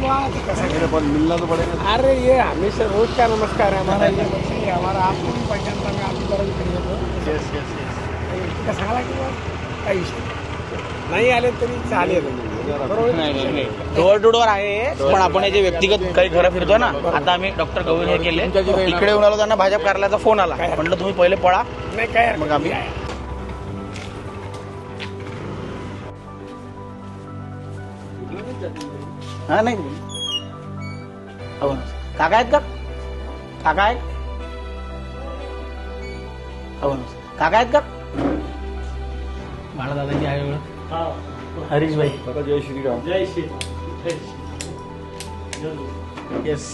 पर मिलना तो पड़ेगा। अरे ये हमेशा रोज का नमस्कार है हमारा, ये नहीं हमारा आपको भी पहचानता मैं आपकी तरह भी खड़ी होतो. Yes yes yes. का सांगला किंवा काही विषय नाही आले तरी चालेल. नाही डोअर टू डोअर आहे, पण आपण जे व्यक्तिगत काही घरं फिरतो ना, आता आम्ही डॉक्टर गवळी हे केले, इकडे येऊन आलो, त्यांना भाजप कार्यालयाचा फोन आला, म्हटलं तुम्ही पहिले पळा, नाही काय मग आम्ही हा नाही हो काका आहेत का, काका आहेत, हो काका आहेत का, बाळा दादाची आहे ओळख, हरीश भाई. जय श्रीराम. जय श्री यस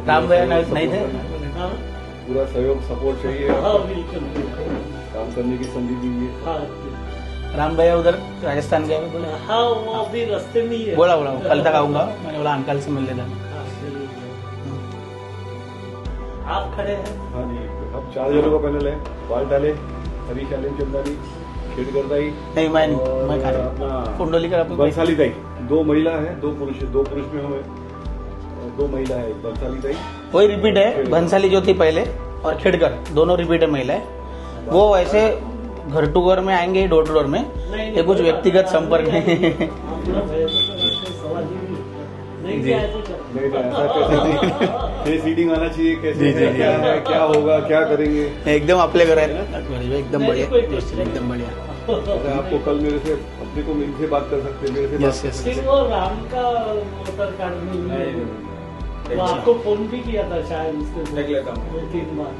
राम भैया नहीं थे. पूरा सहयोग सपोर्ट चाहिए, काम करने की संधि दीजिए. राम भैया उधर राजस्थान गए. हाँ वो अभी रास्ते में ही है. बोला बोला कल तक आऊंगा, मैंने बोला अंकल से मिल लेता. आप खड़े हैं. हाँ जी, अब 4 जनों का पैनल है. बाल डाले, हरीश आलिम चंदानी, खेड़कर दाई, नहीं मैं खा रहा अपना कुंडली का बंसाली दाई. 2 महिला है, 2 पुरुष. 2 पुरुष में हमें 2 महिला है. बंसाली दाई वही रिपीट है, भंसाली जो थी पहले और खेड़कर दोनों रिपीट है महिला है. वो वैसे घर टू घर में आएंगे, डोर टू डोर में, ये कुछ व्यक्तिगत संपर्क है. नहीं ऐसा कैसे सीटिंग आना चाहिए, कैसे है, क्या है, क्या होगा, क्या करेंगे. एकदम आपले घर आहे, एकदम बढ़िया, एकदम बढ़िया. आपको कल मेरे से अपने को इनसे बात कर सकते हैं, मेरे से यस यस. फिर वो राम का वोटर कार्ड नहीं, वो आपको फोन भी किया था शायद इसके देख लेता हूँ. 2-3 बार.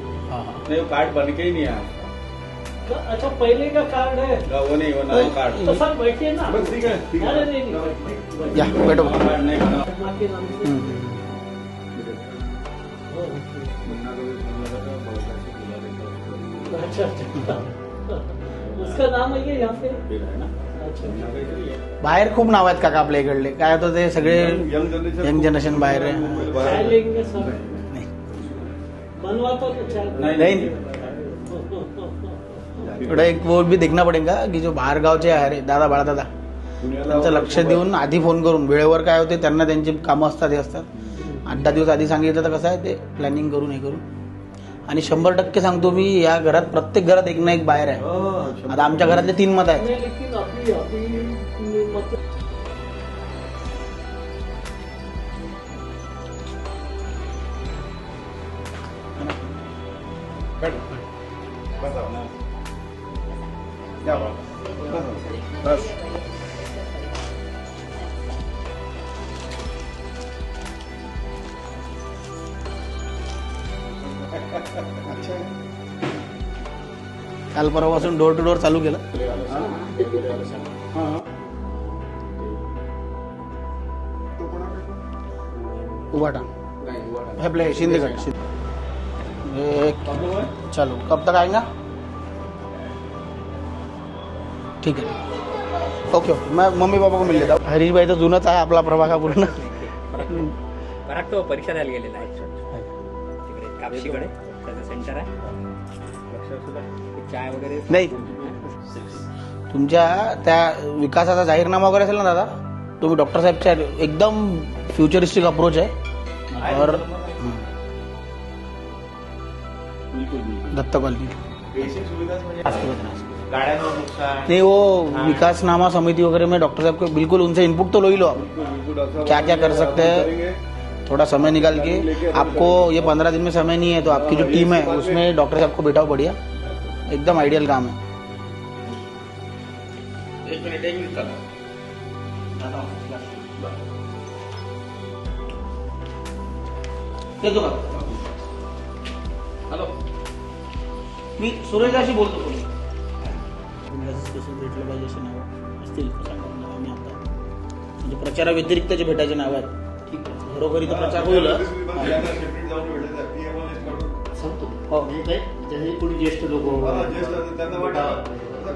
नहीं, कार्ड बन के ही नहीं आया. अच्छा पहले का कार्ड है वो नहीं, वो नया कार्ड. तो सर बैठिए ना. बस ठीक है, ठीक अरे है. नहीं या बैठो. कार्ड नहीं बना. माँ के नाम से. अच्छा अच्छा उसका नाम है यहाँ पे. अच्छा बाहेर खूप नाव आहेत काका आपल्या इकडले, काय होतं ते सगळे यंग जनरेशन बाहेर आहे. चाय लेंगे सर. नाही बनवा तो चाय. नहीं थोड़ा एक वो भी देखना पडेगा की जो बाहेर गावचे आहे दादा बाळा दादा, त्यांचं लक्ष देऊन आधी फोन करून वेळेवर काय होते, त्यांना त्यांची कामं असतात, हे असतात, 8-10 दिवस आधी सांगितलं तर कसं आहे ते प्लॅनिंग करून हे करून. आणि 100% सांगतो मी, या घरात प्रत्येक घरात एक ना एक बाहेर आहे. आता आमच्या घरातले 3 मत आहेत. लेकिन अभी मतलब बस काल परवापासून डोर टू डोर चालू केलं. उबाटा है आपले शिंदेगड. चलो कब तक आएगा. ठीक है ओके ओके, मैं मम्मी पापा को मिल लेता हूँ. हरीश भाई तर जुनच आहे आपला प्रभाग पूर्ण. पराग तो परीक्षा द्यायला गेलेला आहे तिकडे कापशीकडे, त्याचं सेंटर आहे. चाय वगैरे नाही तुमच्या त्या विकासाचा जाहीरनामा वगैरे असेल ना दादा, तुम्ही डॉक्टर साहेबच्या एकदम फ्युचरिस्टिक अप्रोच आहे. और दत्त कॉलनी नहीं, वो विकासनामा समिति वगैरह में डॉक्टर साहब को बिल्कुल उनसे इनपुट तो लो ही लो. आप क्या क्या कर सकते हैं, थोड़ा समय निकाल के. आपको ये 15 दिन में समय नहीं है तो आपकी जो टीम है उसमें डॉक्टर साहब को बैठाओ, बढ़िया एकदम आइडियल काम है. एक मिनिट येतो का. हॅलो मी सुरेशाशी बोलतो. कसं भेटलं पाहिजे असे नाव असतील आम्ही आता, म्हणजे प्रचाराव्यतिरिक्त जे भेटायचे नाव आहेत. ठीक आहे, घरोघरी तर प्रचार होईल. हो जसे कोणी ज्येष्ठ लोक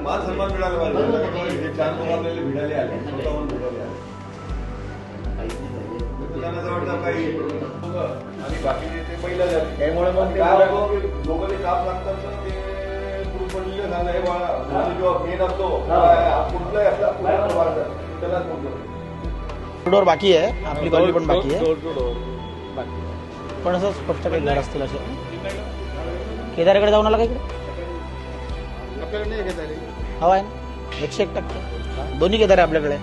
मान सन्मान मिळाला पाहिजे. 4 लोक आपल्याला भिडायला आले, काही आणि बाकीचे ते पहिला झाले. त्यामुळे मग काय होतं की लोक ते काम लागतात तर ते पुरुष म्हणले झालं हे बाळा जेव्हा मेन असतो कुठलाही असला त्यालाच बोलतो. डोर बाकी आहे, आपली कॉलनी पण बाकी आहे, पण असं स्पष्ट काही घर असतील असे. केदारेकडे जाऊन आला का इकडे? हवा आहे ना 101%. दोन्ही केदारे आपल्याकडे.